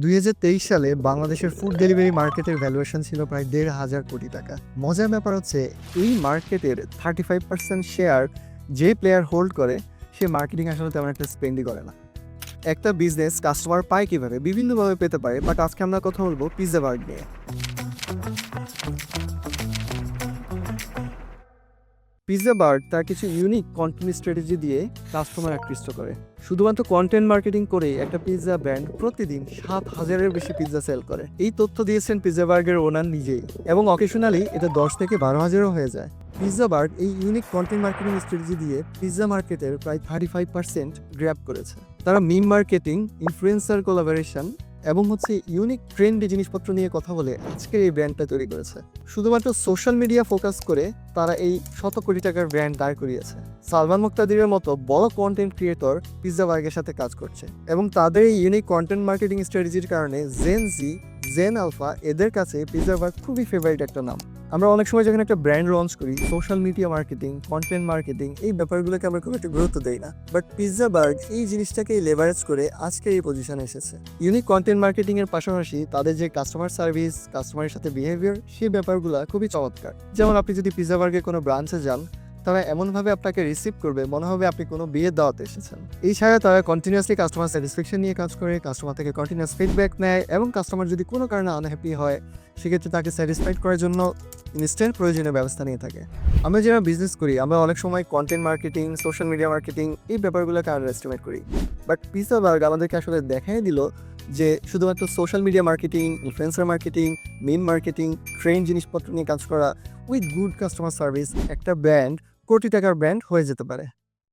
২০২৩ সালে বাংলাদেশের food delivery মার্কেটের ভ্যালুয়েশন ছিল প্রায় ১,৫০০ কোটি টাকা। মজার ব্যাপার হচ্ছে এই মার্কেটের 35% শেয়ার যে প্লেয়ার হোল্ড করে সে মার্কেটিং আসলে তেমন একটা স্পেন্ডই করে না। একটা বিজনেস কাস্টমার পায় কিভাবে? বিভিন্নভাবে পেতে পারে, বাট আজকে আমরা কথা বলবো পিৎজা বার্গ নিয়ে। পিৎজা বার্গ তার কিছু ইউনিক কন্টেন্ট স্ট্র্যাটেজি দিয়ে কাস্টমার আকৃষ্ট করে। শুধুমাত্র কন্টেন্ট মার্কেটিং করেই একটা পিৎজা ব্র্যান্ড প্রতিদিন ৭,০০০-এর বেশি পিৎজা সেল করে। এই তথ্য দিয়েছেন পিৎজা বার্গের ওনার নিজেই, এবং অকেশনালি এটা ১০ থেকে ১২,০০০ও হয়ে যায়। পিৎজা বার্গ এই ইউনিক কন্টেন্ট মার্কেটিং স্ট্র্যাটেজি দিয়ে পিৎজা মার্কেটের প্রায় 35% গ্র্যাব করেছে। তারা মিম মার্কেটিং, ইনফ্লুয়েন্সার কোলাবোরেশন এবং ইউনিক ট্রেন্ডি জিনিসপত্র নিয়ে কথা বলে আজকের এই ব্র্যান্ডটা তৈরি করেছে। শুধুমাত্র সোশ্যাল মিডিয়া ফোকাস করে তারা এই শত কোটি টাকার ব্র্যান্ড দাঁড় করিয়েছে। সালমান মুক্তাদিরের মতো বড় কন্টেন্ট ক্রিয়েটর পিৎজা বার্গের সাথে কাজ করছে, এবং তাদের এই ইউনিক কন্টেন্ট মার্কেটিং স্ট্র্যাটেজির কারণে জেন জি, জেন আলফা এদের কাছে পিৎজা বার্গ খুবই ফেভারিট একটা নাম। আমরা অনেক সময় যখন একটা ব্র্যান্ড লঞ্চ করি, social media marketing, content marketing এই ব্যাপারগুলোকে আমরা খুব একটা গুরুত্ব দেই না, বাট পিৎজা বার্গ এই জিনিসটাকে লেভারেজ করে আজকে এই পজিশনে এসেছে। ইউনিক কন্টেন্ট মার্কেটিং এর পাশাপাশি তাদের যে কাস্টমার সার্ভিস, কাস্টমারের সাথে বিহেভিয়ার, সেই ব্যাপারগুলো খুবই চমৎকার। যেমন আপনি যদি পিৎজা বার্গের কোনো ব্রাঞ্চে যান, তারা এমনভাবে আপনাকে রিসিভ করবে মনে হবে আপনি কোনো বিয়ের দাওয়াতে এসেছেন। এই ছাড়া তারা কন্টিনিউয়াসলি কাস্টমার স্যাটিসফ্যাকশন নিয়ে কাজ করে, কাস্টমার থেকে কন্টিনিউয়াস ফিডব্যাক নেয়, এবং কাস্টমার যদি কোনো কারণে আনহ্যাপি হয় সেক্ষেত্রে তাকে স্যাটিসফাইড করার জন্য ইনস্ট্যান্ট প্রয়োজনীয় ব্যবস্থা নিয়ে থাকে। আমরা যারা বিজনেস করি আমরা অনেক সময় content marketing, social media marketing এই ব্যাপারগুলোকে আন্ডার এস্টিমেট করি, বাট পিৎজা বার্গ আমাদেরকে আসলে দেখাই দিল যে শুধুমাত্র social media marketing, influencer marketing, meme marketing, trend জিনিসপত্র নিয়ে কাজ করা উইথ গুড কাস্টমার সার্ভিস একটা ব্র্যান্ড কোটি টাকার ব্র্যান্ড হয়ে যেতে পারে।